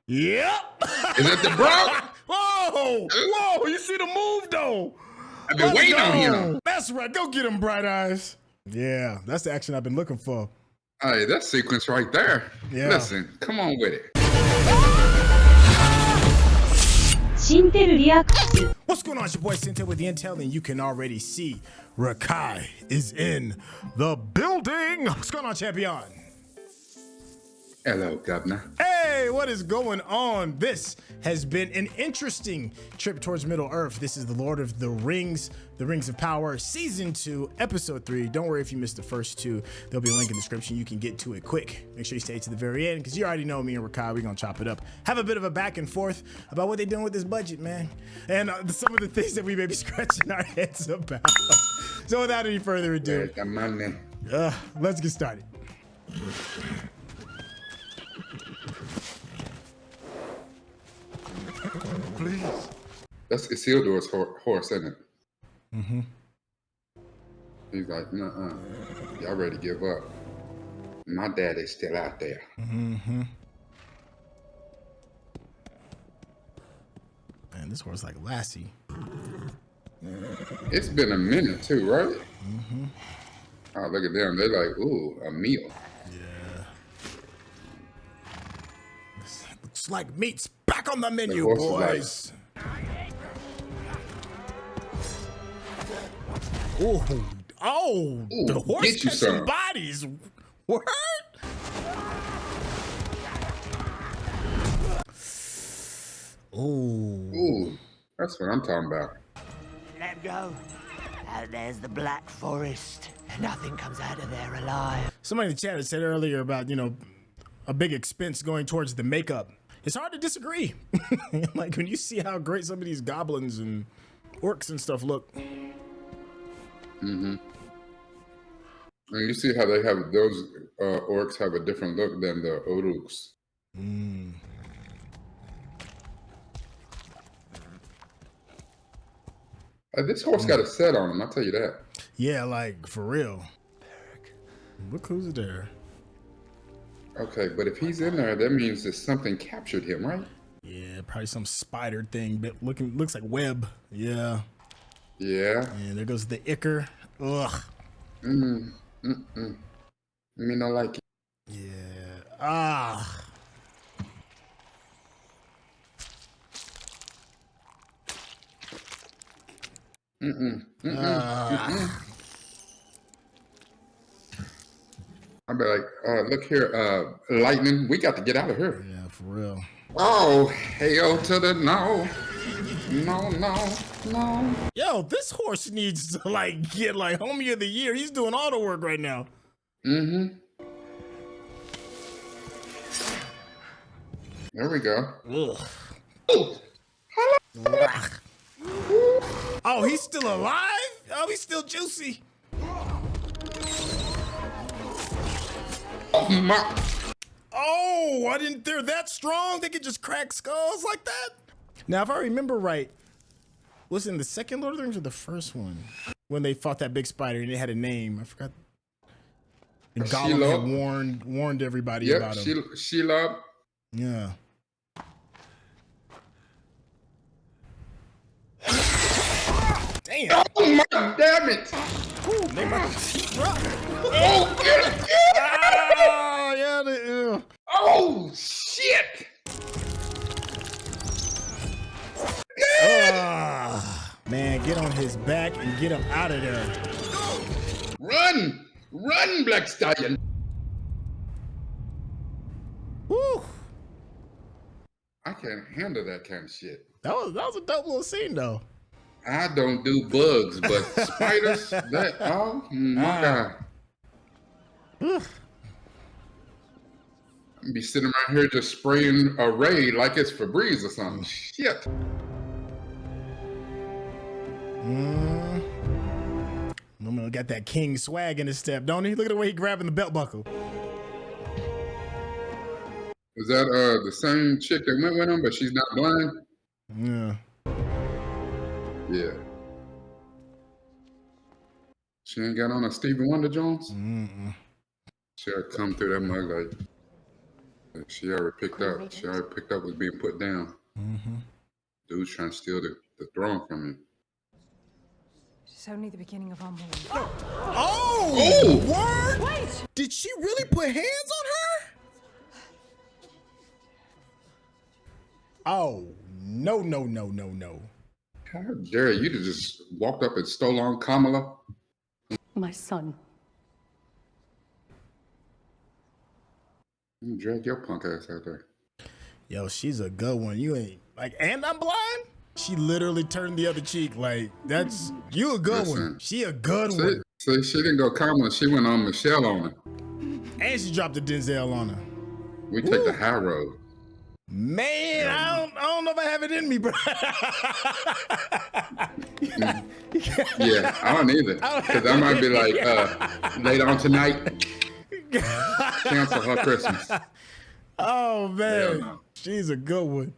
Yep. Is it the bro? Whoa! Whoa! You see the move though? I've been waiting on him. That's right. Go get him, Bright Eyes. Yeah, that's the action I've been looking for. Hey, that sequence right there. Yeah. Listen, come on with it. What's going on? It's your boy Syntell with the Intel, and you can already see Rekkai is in the building. What's going on, champion? Hello, Governor. Hey, what is going on? This has been an interesting trip towards Middle Earth. This is the Lord of the Rings of Power, Season 2, Episode 3. Don't worry if you missed the first two. There'll be a link in the description. You can get to it quick. Make sure you stay to the very end because you already know me and Rekkai. We're going to chop it up. Have a bit of a back and forth about what they're doing with this budget, man. And some of the things that we may be scratching our heads about. So without any further ado, let's get started. Please. That's Isildur's horse, isn't it? Mm-hmm. He's like, nuh-uh. Y'all ready to give up. My daddy's still out there. Mm-hmm. Man, this horse like Lassie. It's been a minute too, right? Mm-hmm. Oh, look at them. They're like, ooh, a meal. Yeah. This looks like meat's back on the menu, boys. Ooh. Oh, ooh, the horse catching bodies. What? Ooh, that's what I'm talking about. Let go. Out there's the Black Forest. Nothing comes out of there alive. Somebody in the chat had said earlier about, a big expense going towards the makeup. It's hard to disagree. Like when you see how great some of these goblins and orcs and stuff look. Mm-hmm. And you see how they have those orcs have a different look than the Uruks. Mm. This horse got a set on him, I'll tell you that. Yeah, like for real. Look who's there. Okay, but if he's in there, that means that something captured him, right? Yeah, probably some spider thing, but looks like web. Yeah. Yeah. And there goes the ichor. Ugh. Me not like it. Yeah. Ah. I'll be like, look here, lightning, we got to get out of here. Yeah, for real. Oh, hail to the no. No. Yo, this horse needs to get homie of the year. He's doing all the work right now. Mm-hmm. There we go. Ugh. Oh, oh, he's still alive? Oh, he's still juicy. oh my. Oh, they're that strong? They could just crack skulls like that? Now, if I remember right, was it in the second Lord of the Rings or the first one? When they fought that big spider and it had a name. I forgot. And Gollum had warned everybody about him. Shelob. Yeah. Damn. Oh my damn it. Ooh, they might drop. Oh, get it. Oh, yeah. Oh, shit. Man, get on his back and get him out of there. Run, Black Stallion. Woo. I can't handle that kind of shit. That was a dope little scene though. I don't do bugs, but spiders, oh my God. I'd be sitting right here just spraying a raid like it's Febreze or something. Shit. Númenor got that king swag in his step, don't he? Look at the way he grabbing the belt buckle. Is that the same chick that went with him, but she's not blind? Yeah. Yeah. She ain't got on a Stevie Wonder Jones? Mm-mm. She'll come through that mug like, She already picked up. She already picked up was being put down. Dude's trying to steal the throne from him. It's only the beginning of our morning. Oh! What? Wait! Did she really put hands on her? Oh, no. How dare you to just walked up and stole on Kamala? My son. You drag your punk ass out there. Yo, she's a good one. You ain't like, and I'm blind? She literally turned the other cheek. Like, that's, you a good one. She a good one. So she didn't go Kamala, she went on Michelle on her. And she dropped the Denzel on her. We take the high road. Man, I don't know if I have it in me, bro. Yeah, I don't either. Because I might be like, later on tonight, cancel her Christmas. Oh, man. No. She's a good one.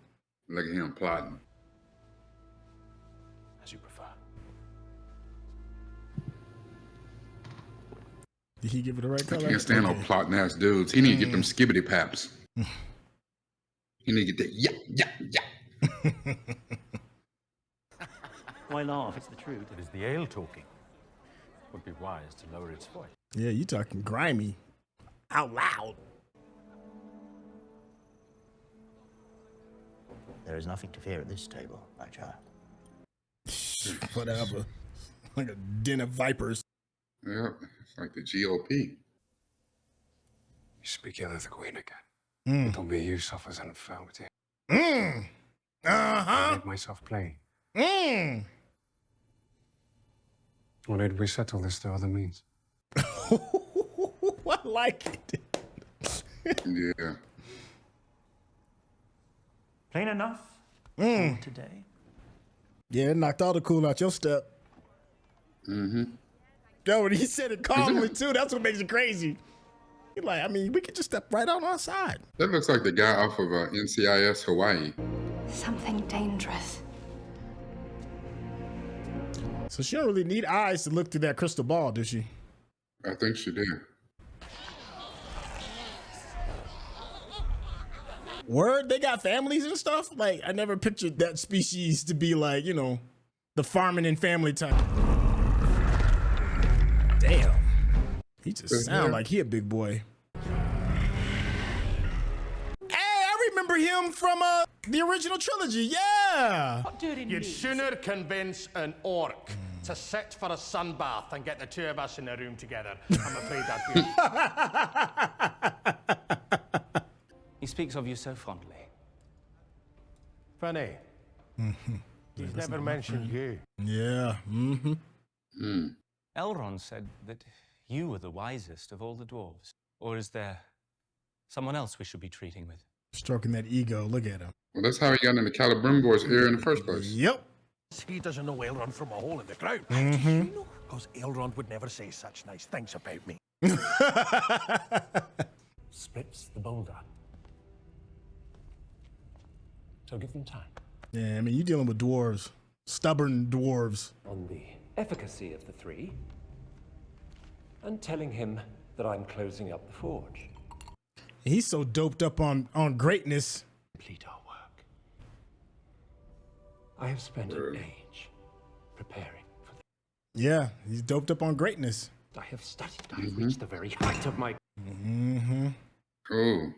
Look at him plotting. As you prefer. Did he give it the right color? I can't stand no plotting ass dudes. He need to get them skibbity paps. He need to get that yeah. Why laugh? It's the truth. It is the ale talking. It would be wise to lower its voice. Yeah, you talking grimy. Out loud. There is nothing to fear at this table, my child. Whatever. Like a den of vipers. Yeah, it's like the GOP. You speak ill of the Queen again. It'll be you suffers and infirmity. I made myself plain. Or did we settle this through other means? I like it. Yeah. Plain enough for today. Yeah, it knocked all the cool out your step. Yo, when he said it calmly too, that's what makes it crazy. You're like, I mean, we could just step right on our side. That looks like the guy off of NCIS Hawaii. Something dangerous. So she don't really need eyes to look through that crystal ball, does she? I think she did. Word, they got families and stuff? Like, I never pictured that species to be like, you know, the farming and family type. Damn. He just sound like he a big boy. Hey, I remember him from the original trilogy. Yeah. You'd sooner convince an orc to sit for a sunbath and get the two of us in a room together. I'm afraid that'd be... He speaks of you so fondly. Funny. He's never mentioned you. Yeah. Elrond said that you were the wisest of all the dwarves. Or is there someone else we should be treating with? Stroking that ego. Look at him. Well, that's how he got into Celebrimbor's ear in the first place. Yep. He doesn't know Elrond from a hole in the ground. Because Elrond would never say such nice things about me. Splits the boulder. So give them time. Yeah, I mean, you're dealing with dwarves. Stubborn dwarves. On the efficacy of the three, and telling him that I'm closing up the forge. He's so doped up on greatness. Complete our work. I have spent an age preparing for this. Yeah, he's doped up on greatness. I have studied. I have reached the very height of my... Oh.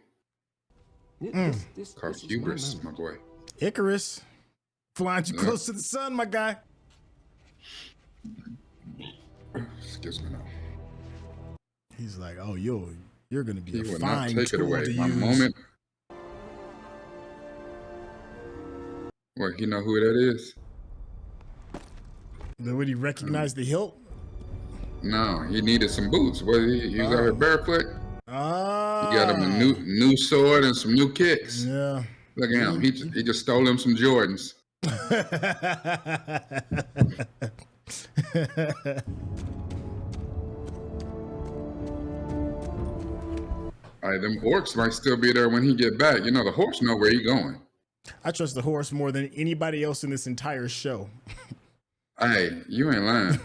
This Called is hubris, my boy. Icarus. Flying too close to the sun, my guy. Excuse me now. He's like, oh, you're going to be He a will not fine take it tool away. to My use. moment. What, you know who that is? Would he recognize the hilt? No, he needed some boots. What, he was out here barefoot? Ah. He got him a new sword and some new kicks. Yeah. Look at him. He just stole him some Jordans. All right, them orcs might still be there when he get back. You know, the horse know where he going. I trust the horse more than anybody else in this entire show. Hey, you ain't lying.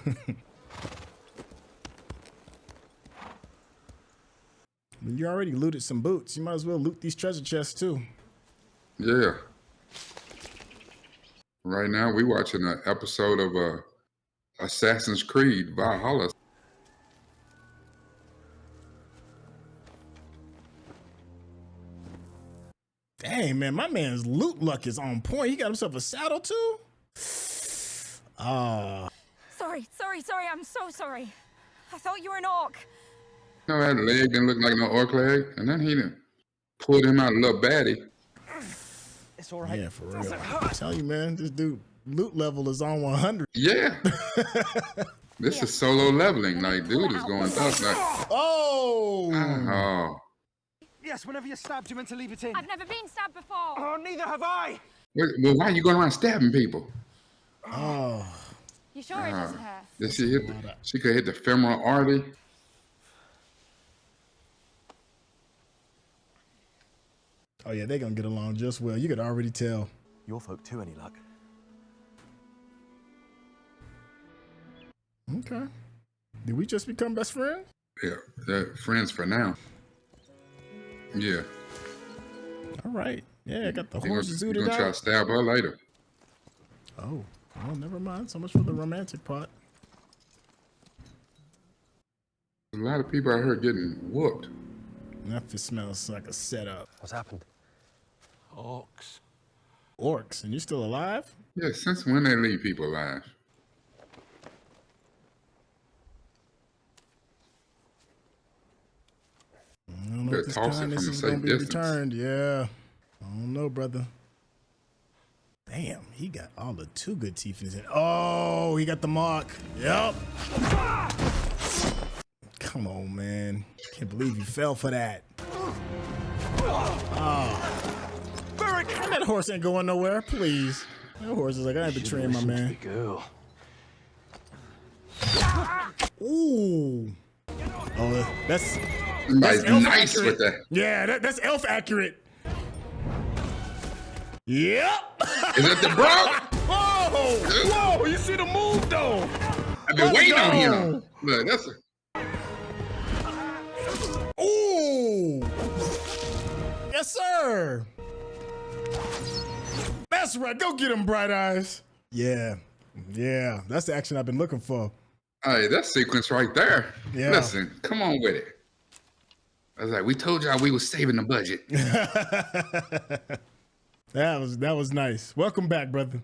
You already looted some boots. You might as well loot these treasure chests too. Yeah. Right now, we watching an episode of Assassin's Creed Valhalla. Dang, man, my man's loot luck is on point. He got himself a saddle too. Sorry, I'm so sorry. I thought you were an orc. You know, that leg didn't look like no orc leg, and then he done pulled him out a little baddie. It's all right. Yeah, for real. I'm telling you, man, this dude loot level is on 100. Yeah. This is solo leveling. Like, dude is going up. Like, oh. Yes, whenever you're stabbed, you meant to leave it in. I've never been stabbed before. Oh, neither have I. Well, why are you going around stabbing people? Oh. You sure it doesn't hurt? Did she hit? She could hit the femoral artery. Oh yeah, they're gonna get along just well. You could already tell. Your folk too, any luck? Okay. Did we just become best friends? Yeah, they're friends for now. Yeah. All right. Yeah, I got the You're horses gonna zooted try to out. stab her later. Oh, well, never mind. So much for the romantic part. A lot of people out here getting whooped. That just smells like a setup. What's happened? Orcs. Orcs, and you're still alive? Yeah, since when they leave people alive? I don't know if this kindness is gonna be returned. Yeah. I don't know, brother. Damn, he got all the two good teeth in his head. Oh, he got the mark. Yep. Come on, man. Can't believe you fell for that. Oh. That horse ain't going nowhere, please. That horse is like, I ain't betraying my man. Girl. Ooh. Oh, that's nice accurate. With that. Yeah, that's elf accurate. Yep. Is that the bro? Whoa! You see the move though? I've been waiting on him. Look, that's Ooh! Yes, sir. That's right. Go get him, Bright Eyes. Yeah. That's the action I've been looking for. Hey, that sequence right there. Yeah. Listen, come on with it. I was like, we told y'all we was saving the budget. That was nice. Welcome back, brother.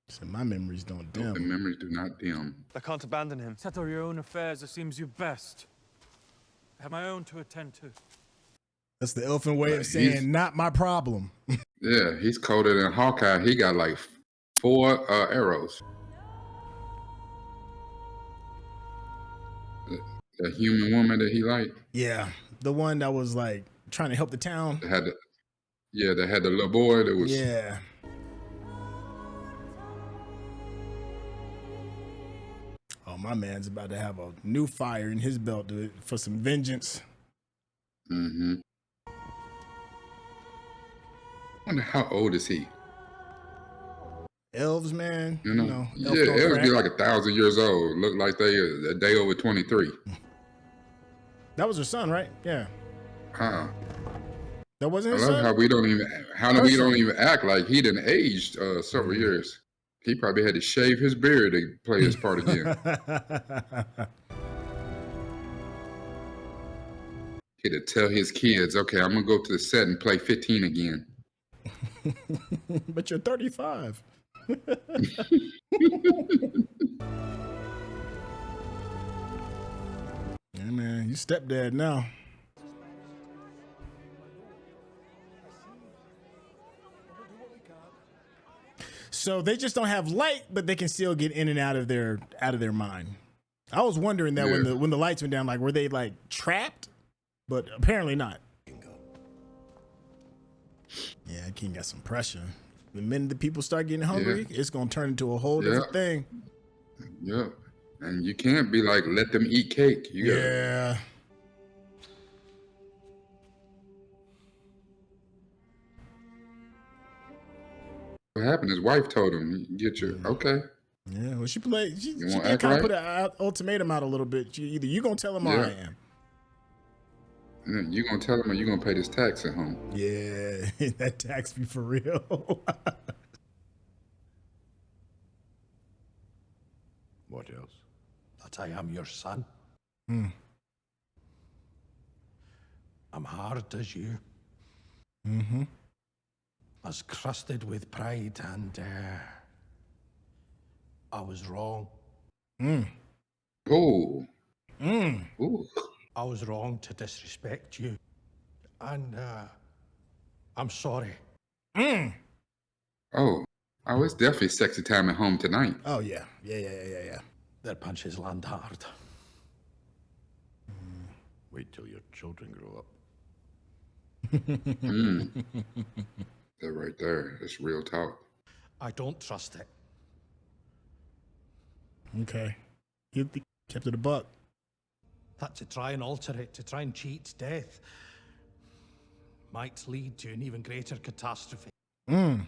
So my memories don't dim. The memories do not dim. I can't abandon him. Settle your own affairs as seems you best. I have my own to attend to. That's the elfin way of saying, not my problem. Yeah, he's colder than Hawkeye. He got like 4 arrows. The human woman that he liked. Yeah, the one that was like trying to help the town. They had the little boy that was. Yeah. Oh, my man's about to have a new fire in his belt for some vengeance. Mm-hmm. I wonder how old is he? Elves, man. You know elves elves be like 1,000 years old. Look like they a day over 23. That was her son, right? Yeah. Huh. That wasn't his I love son? how we don't even act like he done aged several years. He probably had to shave his beard to play his part again. He had to tell his kids, okay, I'm gonna go to the set and play 15 again. But you're 35. Yeah, man, you stepdad now. So they just don't have light, but they can still get in and out of their mind. I was wondering that when the lights went down, like were they like trapped? But apparently not. Yeah, King got some pressure. The minute the people start getting hungry, it's gonna turn into a whole different thing. Yeah, and you can't be like, let them eat cake. You gotta... What happened? His wife told him, "Get your okay." Yeah, well, she played. She wanna did act kind of right? put an ultimatum out a little bit. Either you gonna tell him or I Yeah. am. You gonna tell him or you gonna pay this tax at home? Yeah, that tax be for real. What else? That I am your son. Hmm. I'm hard as you, Mm-hmm. as crusted with pride, and I was wrong. Mm. Oh. Mm. Ooh. I was wrong to disrespect you, and I'm sorry. Mm. Oh. Oh, it's definitely sexy time at home tonight. Oh yeah. Yeah. Their punches land hard. Wait till your children grow up. That right there. It's real talk. I don't trust it. Okay. He kept it a buck. That to try and alter it, to try and cheat death, might lead to an even greater catastrophe. Mm.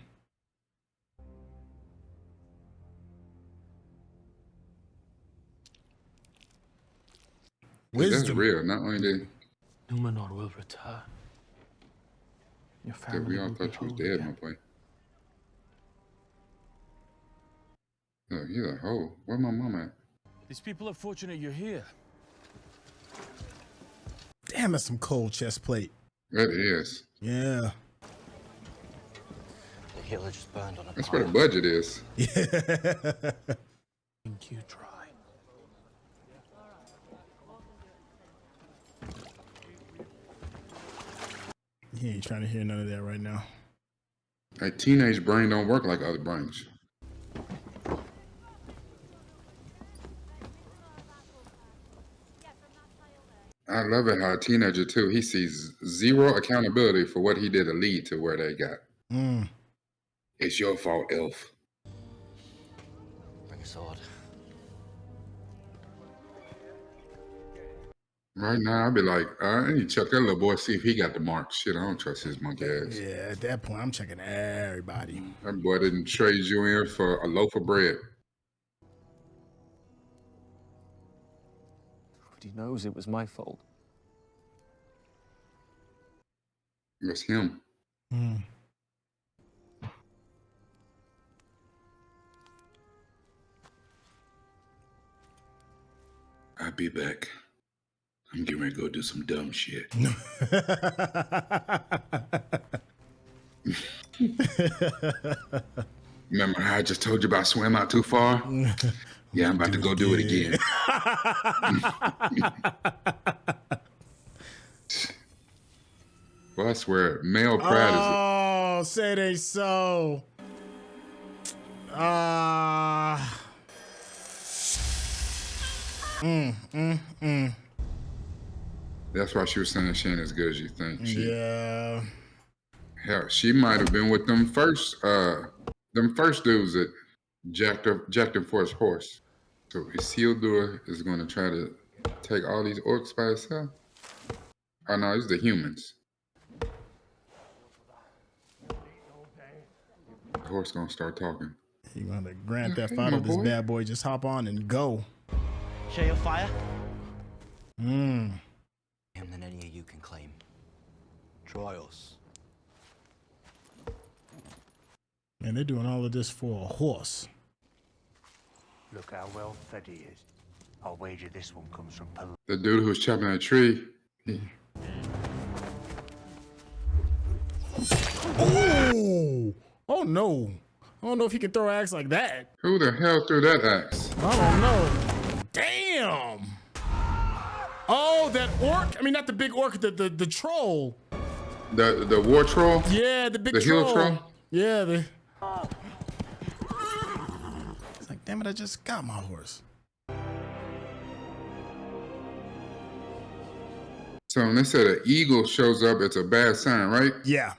That's Wisdom. real. Not only that, Númenor will return. Your that family we all will be thought you was whole dead, my again. boy. Oh, he's like, oh, where my mom at? These people are fortunate you're here. Damn, that's some cold chest plate. That is. Yeah. The hill just burned on a That's where the budget is. Yeah. Think you try. He ain't trying to hear none of that right now. A teenage brain don't work like other brains. I love it how a teenager too, he sees zero accountability for what he did to lead to where they got. Mm. It's your fault, Elf. Bring a sword. Right now, I'd be like, I need to check that little boy, see if he got the mark. Shit, I don't trust his monkey ass. Yeah, at that point, I'm checking everybody. That boy didn't trade you in for a loaf of bread. But he knows it was my fault. It's him. Mm. I'll be back. I'm getting ready to go do some dumb shit. Remember how I just told you about swim out too far? Yeah, I'm about to go do it again. Well, I swear, male pride Oh, say they so. That's why she was saying she ain't as good as you think. Yeah. Hell, she might have been with them first dudes that jacked him for his horse. So Isildur is going to try to take all these orcs by himself. Oh no, it's the humans. The horse gonna start talking. You gonna Grand Theft Hey, Auto my this boy. bad boy? Just hop on and go. Share your fire? Mm. Him than any of you can claim. Try us. Man, they're doing all of this for a horse. Look how well fed he is. I'll wager this one comes from The dude who was chopping that tree. Oh! Oh no! I don't know if he can throw an axe like that. Who the hell threw that axe? I don't know. Damn! Oh, that orc? I mean, not the big orc, the troll. The war troll? Yeah, the big The troll. hill troll? Yeah, It's like, damn it, I just got my horse. So when they said an eagle shows up, it's a bad sign, right? Yeah.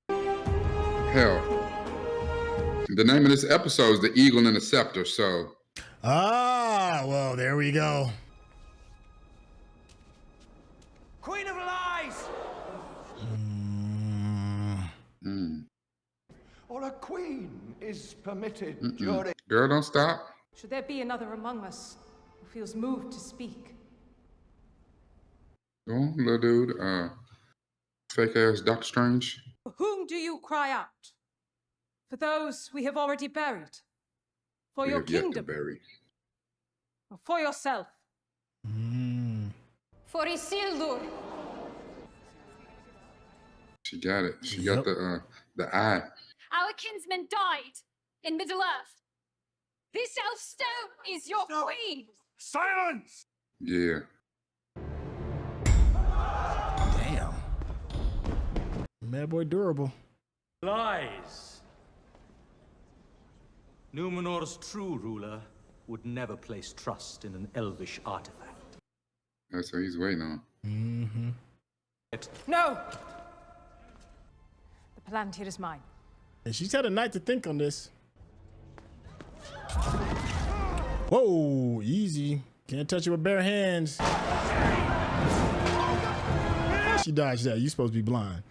Hell. The name of this episode is The Eagle and the Sceptre, so. Ah, well, there we go. Queen of Lies! Or a queen is permitted Girl, don't stop. Should there be another among us who feels moved to speak? Go on, little dude. Fake ass Doctor Strange. For whom do you cry out? For those we have already buried? For We your have yet to kingdom? bury. Or for yourself? For Isildur. She got it. She got the eye. Our kinsman died in Middle-earth. This elf stone is your queen. Silence! Yeah. Damn. Bad boy durable. Lies. Númenor's true ruler would never place trust in an elvish artifact. That's what he's waiting on. Mm-hmm. No! The Palantir is mine. And she's had a night to think on this. Whoa, easy. Can't touch it with bare hands. She dodged that. You supposed to be blind.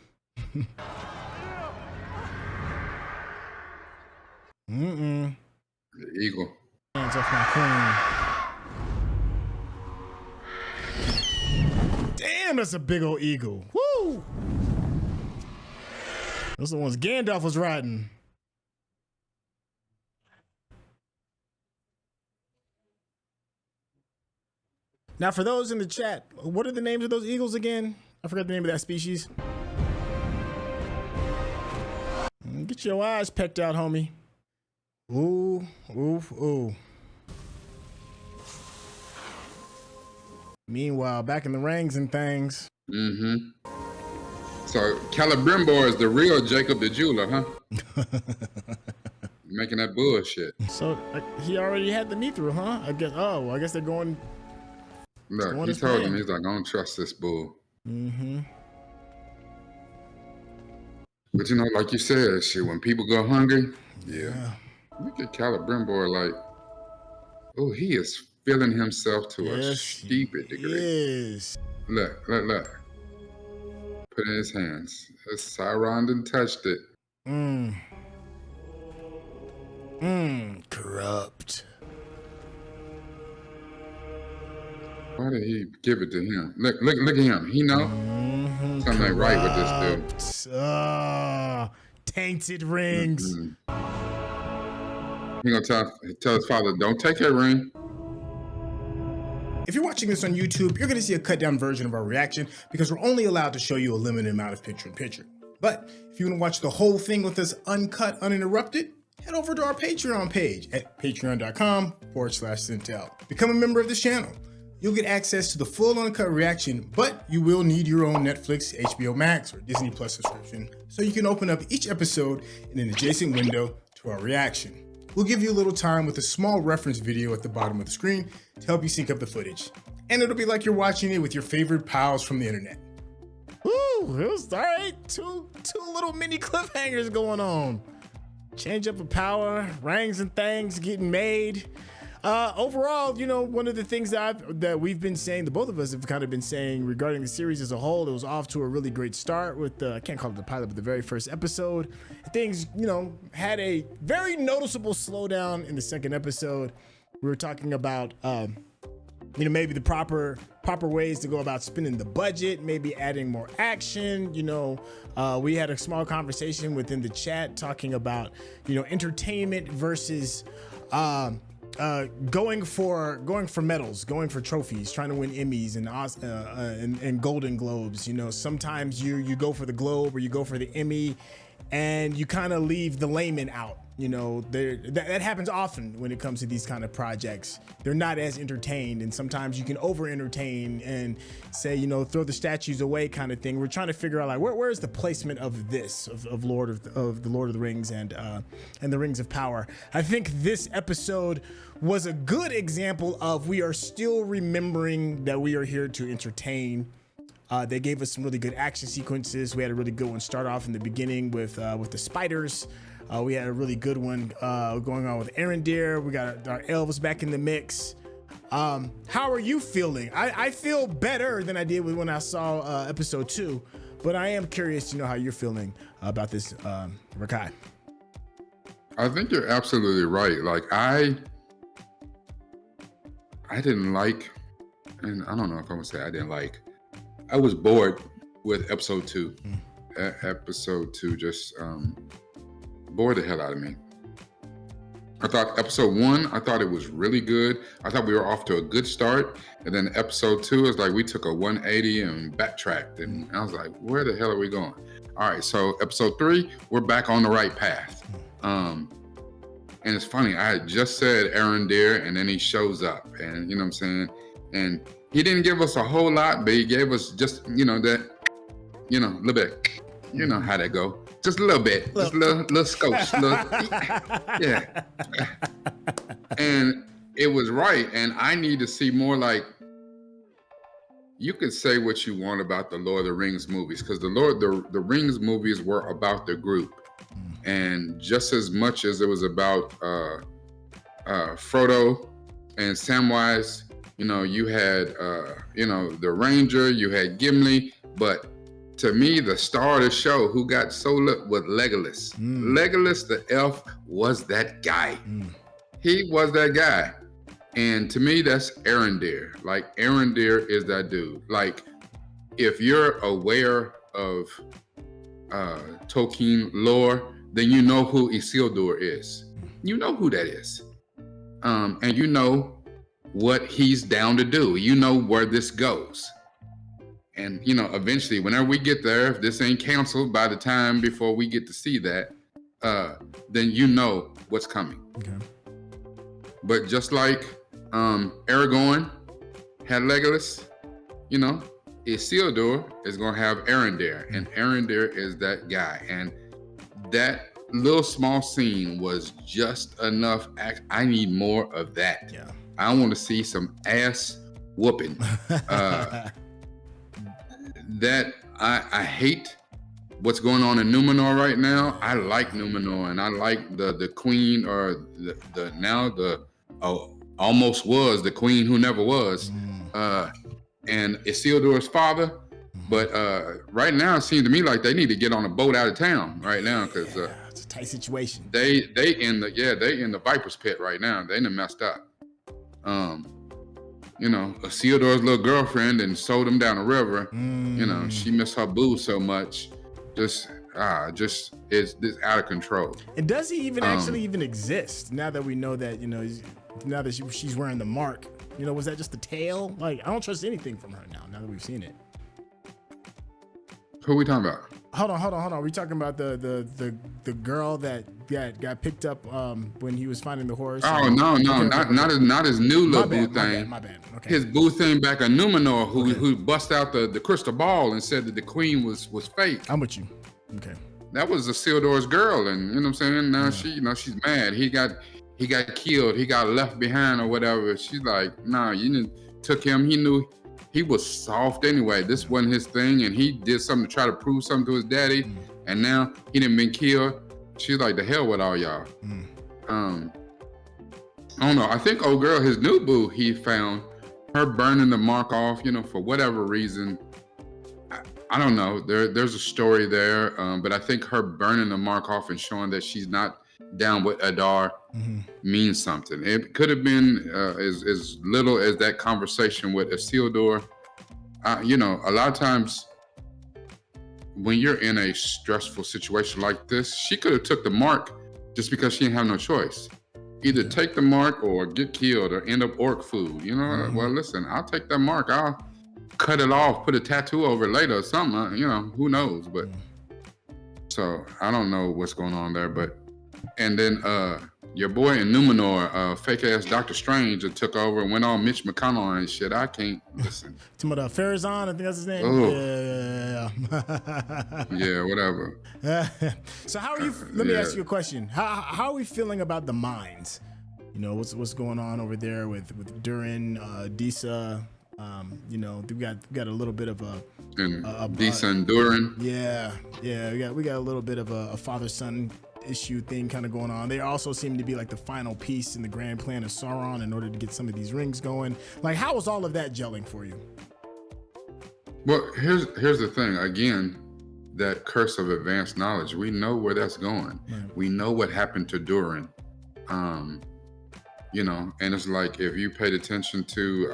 The eagle. Hands off my queen. Damn, that's a big old eagle. Woo! Those are the ones Gandalf was riding. Now, for those in the chat, what are the names of those eagles again? I forgot the name of that species. Get your eyes pecked out, homie. Ooh, ooh, ooh. Meanwhile, back in the rings and things. Mm-hmm. So Celebrimbor is the real Jacob the jeweler, huh? Making that bullshit. So he already had the Mithril, huh? I guess. Oh, I guess they're going. Look, he told him, he's like, I don't trust this bull. Mm-hmm. But you know, like you said, shit, when people go hungry, yeah. Look at Celebrimbor, like, oh, he is feeling himself to a stupid degree. Yes. Look. Put it in his hands. Sauron done touched it. Corrupt. Why did he give it to him? Look at him. He know something ain't right with this dude. Tainted rings. He gonna tell his father, don't take that ring. If you're watching this on YouTube, you're gonna see a cut down version of our reaction because we're only allowed to show you a limited amount of picture-in-picture. But if you wanna watch the whole thing with us uncut, uninterrupted, head over to our Patreon page at patreon.com/Syntell. Become a member of this channel. You'll get access to the full uncut reaction, but you will need your own Netflix, HBO Max, or Disney Plus subscription so you can open up each episode in an adjacent window to our reaction. We'll give you a little time with a small reference video at the bottom of the screen to help you sync up the footage. And it'll be like you're watching it with your favorite pals from the internet. Woo, it was all right. Two little mini cliffhangers going on. Change up of power, rings and things getting made. Overall, you know, one of the things that we've been saying, the both of us have kind of been saying regarding the series as a whole, it was off to a really great start with I can't call it the pilot, but the very first episode. Things, you know, had a very noticeable slowdown in the second episode. We were talking about, you know, maybe the proper ways to go about spending the budget, maybe adding more action. You know, we had a small conversation within the chat talking about, you know, entertainment versus going for medals, going for trophies, trying to win Emmys and Golden Globes. You know, sometimes you go for the Globe or you go for the Emmy, and you kind of leave the layman out. You know, that happens often when it comes to these kind of projects. They're not as entertained, and sometimes you can over-entertain and say, you know, throw the statues away kind of thing. We're trying to figure out like where's the placement of this of the Lord of the Rings and the Rings of Power. I think this episode was a good example of we are still remembering that we are here to entertain. They gave us some really good action sequences. We had a really good one start off in the beginning with the spiders. We had a really good one going on with Arondir. We got our elves back in the mix. How are you feeling? I feel better than I did when I saw episode 2, but I am curious to know how you're feeling about this, Rekkai. I think you're absolutely right. Like I didn't like, and I don't know if I'm gonna say I didn't like. I was bored with episode 2. Episode 2 just bored the hell out of me. I thought episode 1, I thought it was really good. I thought we were off to a good start. And then episode 2 is like we took a 180 and backtracked. And I was like, where the hell are we going? All right, so episode 3, we're back on the right path. And it's funny, I had just said Arondir, and then he shows up. And you know what I'm saying? And he didn't give us a whole lot, but he gave us just, that, a little bit. You know how that go. Just a little bit, just a little scotch, yeah. And it was right. And I need to see more like, you could say what you want about the Lord of the Rings movies, because the Rings movies were about the group. And just as much as it was about Frodo and Samwise, you had, the Ranger, you had Gimli, but to me, the star of the show who got sold up was Legolas. Legolas the elf was that guy. He was that guy. And to me, that's Arondir. Like, Arondir is that dude. Like, if you're aware of Tolkien lore, then you know who Isildur is. You know who that is. And you know what he's down to do. You know where this goes. And, eventually, whenever we get there, if this ain't canceled by the time before we get to see that, then you know what's coming. Okay. But just like Aragorn had Legolas, Isildur is going to have Arondir. And Arondir is that guy. And that little small scene was just enough. I need more of that. Yeah. I want to see some ass whooping. That I hate what's going on in Númenor right now. I like Númenor, and I like the queen, or the almost was the queen who never was, and Isildur's father. But right now it seems to me like they need to get on a boat out of town right now, because it's a tight situation. They in the Viper's pit right now. They done messed up. Isildur's little girlfriend and sold him down the river. She missed her boo so much. Just it's this out of control. And does he even actually even exist now that we know that, now that she's wearing the mark? Was that just the tail? Like, I don't trust anything from her now that we've seen it. Who are we talking about? Hold on. We talking about the girl that got picked up when he was finding the horse? Oh, no, not his new little boo thing. My bad. Okay. His boo thing back in Númenor, who bust out the crystal ball and said that the queen was fake. I'm with you. Okay. That was Isildur's girl, and you know what I'm saying? Now she's mad. He got killed. He got left behind or whatever. She's like, nah, you didn't took him. He knew he was soft anyway. This wasn't his thing, and he did something to try to prove something to his daddy, and now he done been killed. She's like, the hell with all y'all. I don't know. I think old girl, his new boo, he found her burning the mark off, for whatever reason. I don't know. There's a story there, but I think her burning the mark off and showing that she's not down with Adar means something. It could have been as little as that conversation with Isildur. A lot of times when you're in a stressful situation like this, she could have took the mark just because she didn't have no choice. Either take the mark or get killed or end up orc food. Well, listen, I'll take that mark. I'll cut it off, put a tattoo over it later or something. Who knows? But so I don't know what's going on there. But and then your boy in Númenor, fake ass Doctor Strange, that took over and went on Mitch McConnell and shit. I can't listen. To Farazan, I think that's his name. Yeah, whatever. So how are you? Let me ask you a question. How are we feeling about the mines? What's going on over there with Durin, Disa? We got a little bit of a Disa and Durin. Yeah. We got a little bit of a father-son issue thing kind of going on. They also seem to be like the final piece in the grand plan of Sauron in order to get some of these rings going. Like, how is all of that gelling for you? Well, here's the thing. Again, that curse of advanced knowledge. We know where that's going. Right. We know what happened to Durin. you know, and it's like if you paid attention to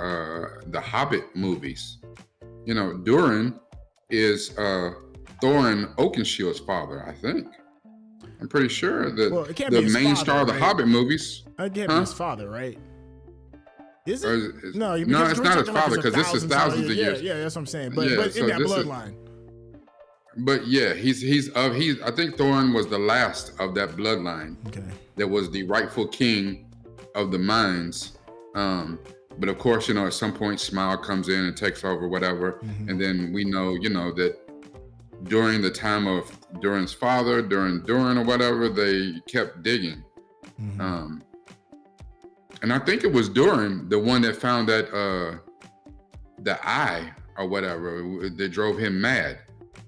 the Hobbit movies, you know, Durin is Thorin Oakenshield's father, I think. I'm pretty sure that the main star of the Hobbit movies. It can't be his father, right? Is it? No, it's not his father because this is thousands of years. Yeah, that's what I'm saying. But in that bloodline. But yeah, he's I think Thorin was the last of that bloodline. Okay. That was the rightful king of the mines. But of course, you know, at some point Smaug comes in and takes over whatever. And then we know, you know, that during the time of Durin's father, during Durin or whatever, they kept digging. And I think it was Durin, the one that found that the eye or whatever that drove him mad.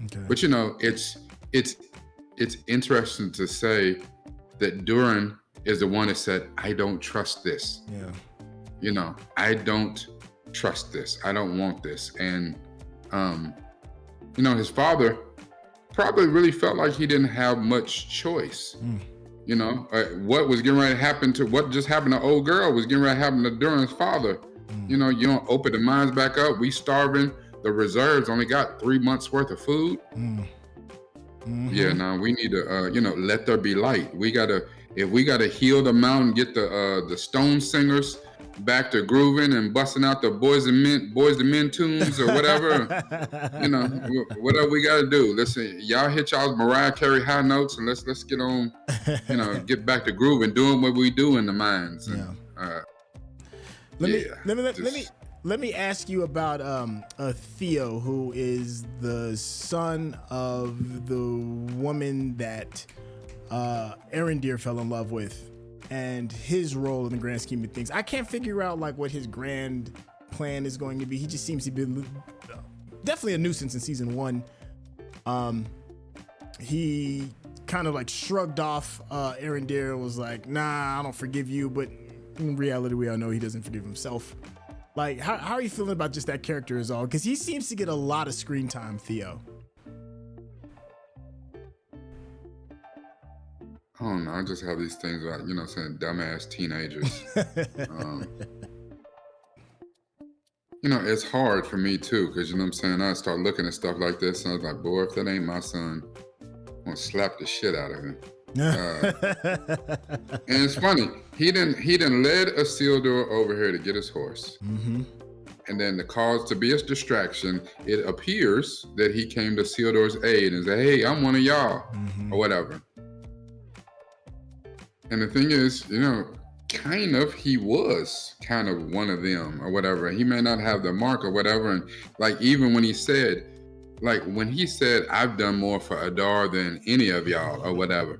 Okay. But you know, it's interesting to say that Durin is the one that said, "I don't trust this." Yeah. You know, I don't trust this. I don't want this. And you know, his father probably really felt like he didn't have much choice. You know, what was getting ready to happen to what just happened to old girl was getting ready to happen to Durin's father. You know, you don't open the mines back up. We starving. The reserves only got 3 months worth of food. Yeah, now we need to, you know, let there be light. If we gotta heal the mountain, get the stone singers back to grooving and busting out the Boys to Men tunes or whatever. You know, whatever we gotta do. Listen, y'all hit y'all's Mariah Carey high notes and let's get on, you know, get back to grooving, doing what we do in the mines. And, Let me ask you about Theo, who is the son of the woman that Arondir fell in love with, and his role in the grand scheme of things. I can't figure out like what his grand plan is going to be. He just seems to be definitely a nuisance in season 1. He kind of like shrugged off Arondir, was like, "Nah, I don't forgive you," but in reality, we all know he doesn't forgive himself. Like, how are you feeling about just that character is all? Because he seems to get a lot of screen time, Theo. I don't know. I just have these things about, you know, saying dumbass teenagers. You know, it's hard for me too, because you know what I'm saying? I start looking at stuff like this and I was like, boy, if that ain't my son, I'm gonna slap the shit out of him. And it's funny, he didn't led Isildur over here to get his horse. And then the cause to be a distraction, it appears that he came to Isildur's aid and said, "Hey, I'm one of y'all," or whatever. And the thing is, you know, he was kind of one of them or whatever. He may not have the mark or whatever. And like, even when he said, I've done more for Adar than any of y'all or whatever.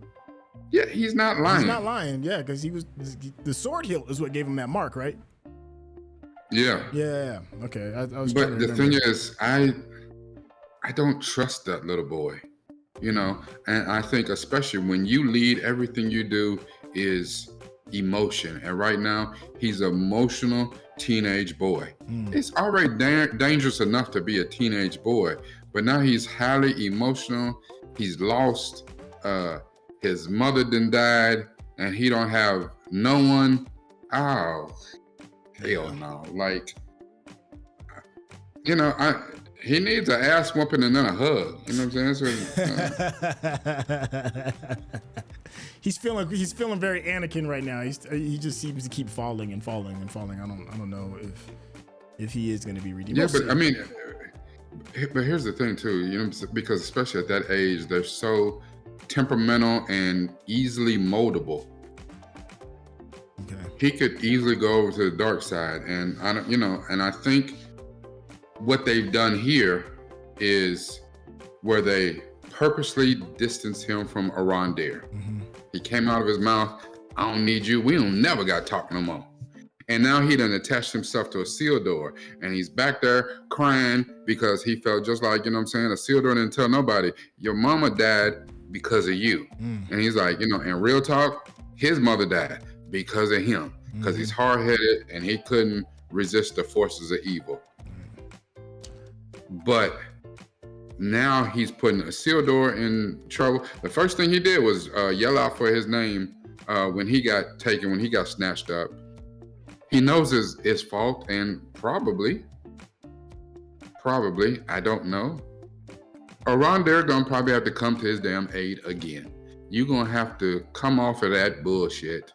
Yeah, he's not lying. He's not lying, yeah, because he was, the sword hilt is what gave him that mark, right? Yeah. Yeah, okay. I was but the thing is, I don't trust that little boy, you know? And I think especially when you lead, everything you do is emotion. And right now, he's an emotional teenage boy. It's already dangerous enough to be a teenage boy, but now he's highly emotional. He's lost. His mother done died, and he don't have no one. Oh, hell no! Like, you know, he needs an ass whooping and then a hug. You know what I'm saying? He's feeling very Anakin right now. He just seems to keep falling and falling and falling. I don't know if he is going to be redeemed. Yeah, but I mean, but here's the thing too. You know, because especially at that age, they're so temperamental and easily moldable. Okay. He could easily go over to the dark side, and I don't, you know, and I think what they've done here is where they purposely distance him from Arondir. He came out of his mouth, "I don't need you. We don't never got to talk no more." And now he done attached himself to Isildur, and he's back there crying because he felt just like, you know what I'm saying, Isildur didn't tell nobody, "Your mama died because of you." And he's like, you know, in real talk, his mother died because of him, because he's hard-headed and he couldn't resist the forces of evil. But now he's putting Isildur in trouble. The first thing he did was yell out for his name when he got taken, when he got snatched up. he knows his fault, and probably, I don't know, Arondir gonna probably have to come to his damn aid again. You're gonna have to come off of that bullshit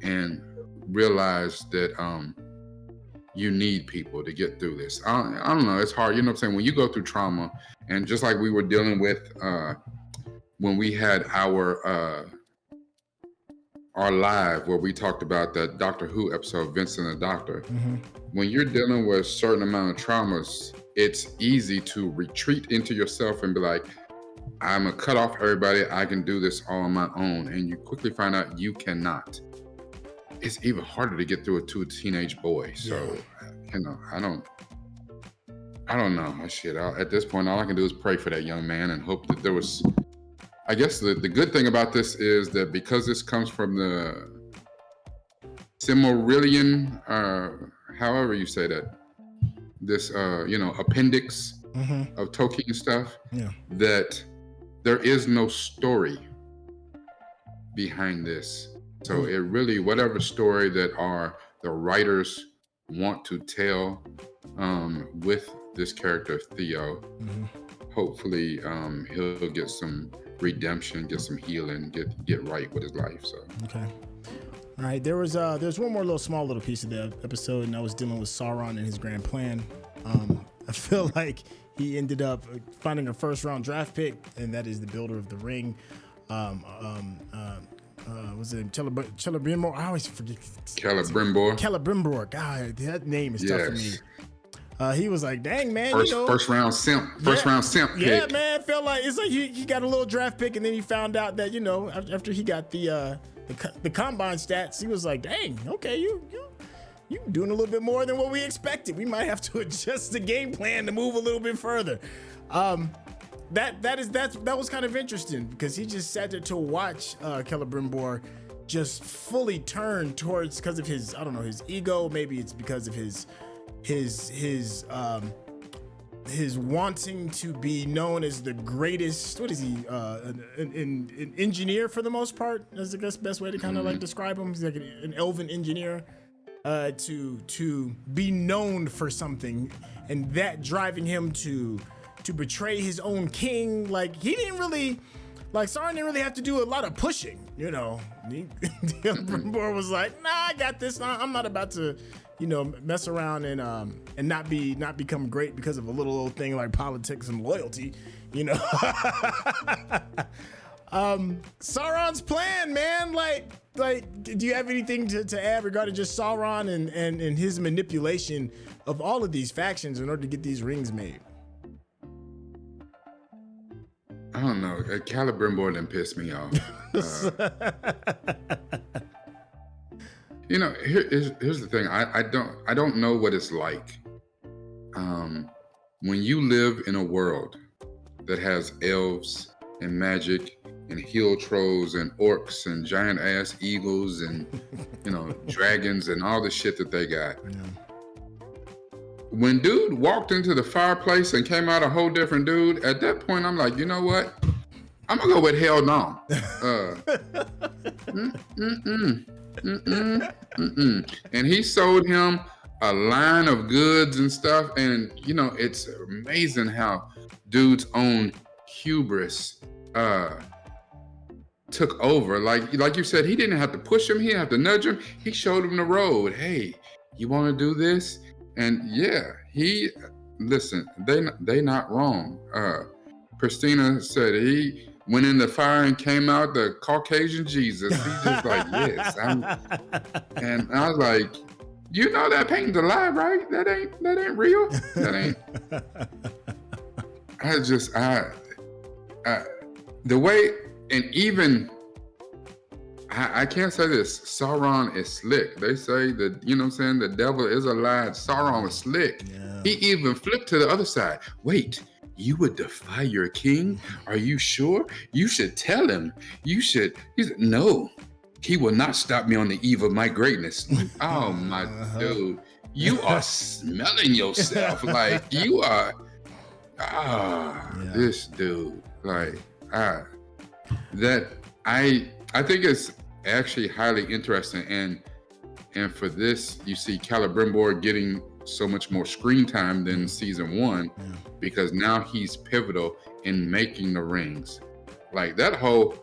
and realize that you need people to get through this. I don't know, it's hard, you know what I'm saying? When you go through trauma, and just like we were dealing with when we had our live where we talked about that Doctor Who episode, Vincent the Doctor. When you're dealing with a certain amount of traumas, it's easy to retreat into yourself and be like, I'm gonna cut off everybody, I can do this all on my own. And you quickly find out you cannot. It's even harder to get through it to a teenage boy. So, you know, I don't know. Shit, at this point, all I can do is pray for that young man and hope that there was, I guess the good thing about this is that because this comes from the Silmarillion, however you say that, this, appendix of Tolkien stuff, that there is no story behind this. So it really, whatever story that the writers want to tell with this character Theo, hopefully he'll get some redemption, get some healing, get right with his life. So okay. All right, there's one more small little piece of the episode, and I was dealing with Sauron and his grand plan. I feel like he ended up finding a first-round draft pick, and that is the builder of the ring. Was it Celebrimbor? I always forget. Celebrimbor. God, that name is tough for me. He was like, "Dang man, first round simp pick." Yeah, man, felt like it's like he got a little draft pick, and then he found out that after he got the combine stats, he was like, "Dang, okay, you doing a little bit more than what we expected. We might have to adjust the game plan to move a little bit further." That was kind of interesting because he just sat there to watch Celebrimbor just fully turn towards, because of his, I don't know, his ego. Maybe it's because of his wanting to be known as the greatest. What is he? An engineer for the most part. That's the best way to kind of like describe him. He's like an elven engineer. To be known for something, and that driving him to betray his own king. Like Sauron didn't really have to do a lot of pushing, Celebrimbor was like, "Nah, I got this. I'm not about to, mess around and not become great because of a little old thing like politics and loyalty, Sauron's plan, man. Like, do you have anything to add regarding just Sauron and his manipulation of all of these factions in order to get these rings made? I don't know. Celebrimbor didn't piss me off. Here's the thing. I don't know what it's like when you live in a world that has elves and magic and hill trolls and orcs and giant ass eagles and dragons and all the shit that they got. Yeah. When dude walked into the fireplace and came out a whole different dude, at that point I'm like, you know what? I'm gonna go with hell no. And he sold him a line of goods and stuff, and it's amazing how dude's own hubris took over. Like you said, he didn't have to push him, he didn't have to nudge him. He showed him the road. Hey, you want to do this? And yeah, they not wrong. Christina said he went in the fire and came out the Caucasian Jesus. He's just like, yes. And I was like, that painting's a lie, right? That ain't real. That ain't. The way, and even, I can't say this, Sauron is slick. They say that, the devil is a lie. Sauron was slick. Yeah. He even flipped to the other side. Wait, you would defy your king? Are you sure? You should tell him. He said, no, he will not stop me on the eve of my greatness. Oh my dude, you are smelling yourself. Like you are, this dude, I think it's actually highly interesting, And for this, you see Celebrimbor getting so much more screen time than season 1 because now he's pivotal in making the rings. Like that whole,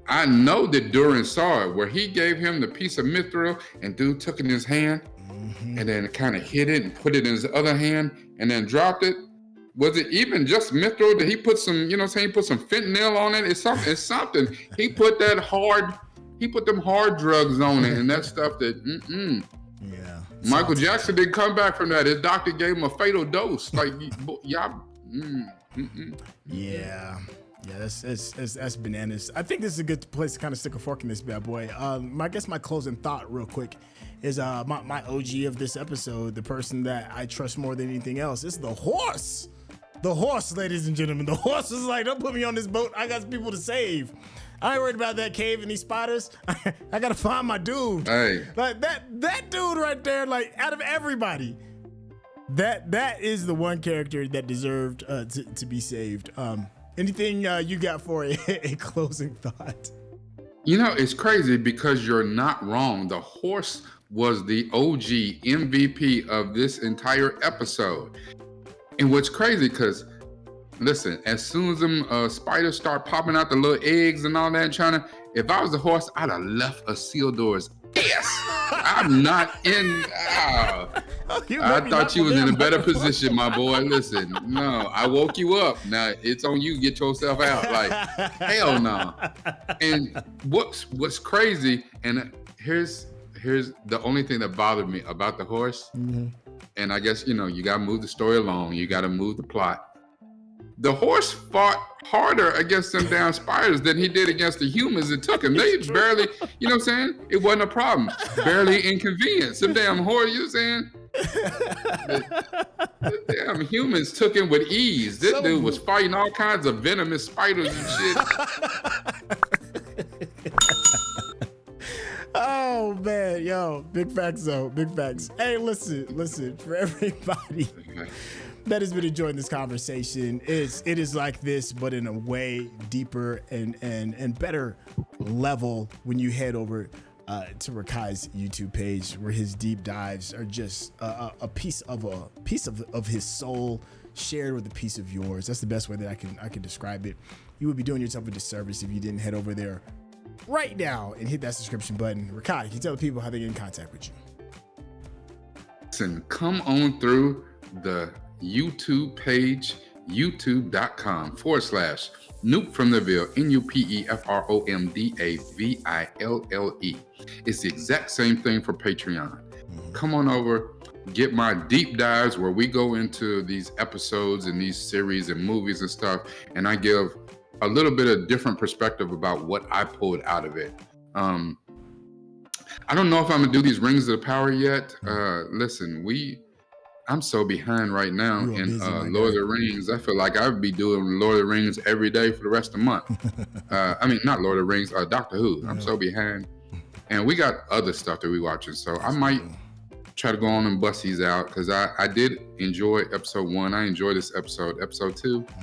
I know that Durin saw it where he gave him the piece of mithril and dude took it in his hand and then kind of hit it and put it in his other hand and then dropped it. Was it even just mithril? Did he put some, you know what I'm saying, he put some fentanyl on it? It's something. He put them hard drugs on it and that stuff that, Yeah. Michael Jackson didn't come back from that. His doctor gave him a fatal dose. Like, y'all, Yeah, that's bananas. I think this is a good place to kind of stick a fork in this bad boy. I guess my closing thought real quick is my OG of this episode, the person that I trust more than anything else, is the horse. The horse, ladies and gentlemen. The horse is like, don't put me on this boat. I got people to save. I ain't worried about that cave and these spiders. I gotta find my dude. Hey. Like that dude right there, like out of everybody, that is the one character that deserved to be saved. Anything you got for a closing thought? You know, it's crazy because you're not wrong. The horse was the OG MVP of this entire episode. And what's crazy, because listen, as soon as them spiders start popping out the little eggs and all that, if I was a horse, I'd have left Isildur's ass. I'm not in. I thought you was in a better position, my boy. Listen, no, I woke you up. Now it's on you. Get yourself out. Like, hell no. And what's crazy, and here's the only thing that bothered me about the horse. And I guess, you got to move the story along. You got to move the plot. The horse fought harder against them damn spiders than he did against the humans it took him. They barely, you know what I'm saying? It wasn't a problem. Barely inconvenience. Them damn horse, you know what I'm saying? The damn humans took him with ease. This dude was fighting all kinds of venomous spiders and shit. Oh man, yo, big facts though, big facts. Hey, listen, for everybody that has been enjoying this conversation, it is like this, but in a way deeper and better level when you head over to Rekkai's YouTube page, where his deep dives are just a piece of his soul shared with a piece of yours. That's the best way that I can describe it. You would be doing yourself a disservice if you didn't head over there right now and hit that subscription button. Rekkai, can you tell the people how they get in contact with you? Listen, come on through the YouTube page, youtube.com/Nupe from the Ville, NUPEFROMDAVILLE. It's the exact same thing for Patreon. Come on over, get my deep dives where we go into these episodes and these series and movies and stuff, and I give a little bit of different perspective about what I pulled out of it. I don't know if I'm gonna do these Rings of the Power yet. Listen, I'm so behind right now in Lord of the Rings. I feel like I would be doing Lord of the Rings every day for the rest of the month. I mean, not Lord of the Rings, Doctor Who. I'm so behind. And we got other stuff that we watching. So I might try to go on and bust these out because I did enjoy episode 1. I enjoyed this episode. Episode 2, I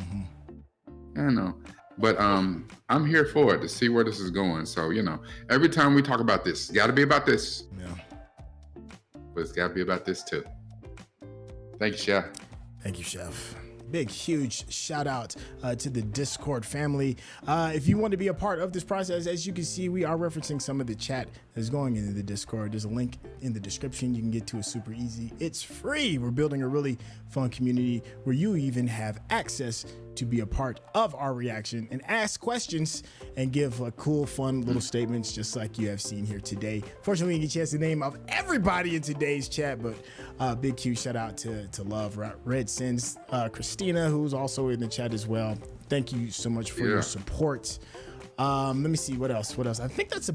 don't know. But I'm here for it to see where this is going. So, every time we talk about this, it's got to be about this. Yeah. But it's got to be about this too. Thank you, Chef. Thank you, Chef. Big, huge shout out to the Discord family. If you want to be a part of this process, as you can see, we are referencing some of the chat that's going into the Discord. There's a link in the description. You can get to it super easy. It's free. We're building a really fun community where you even have access to be a part of our reaction and ask questions and give cool, fun little statements just like you have seen here today. Fortunately, we didn't get a chance to name of everybody in today's chat, but big, huge shout out to Love, Red Sins, Christina, who's also in the chat as well. Thank you so much for your support. Let me see what else. I think that's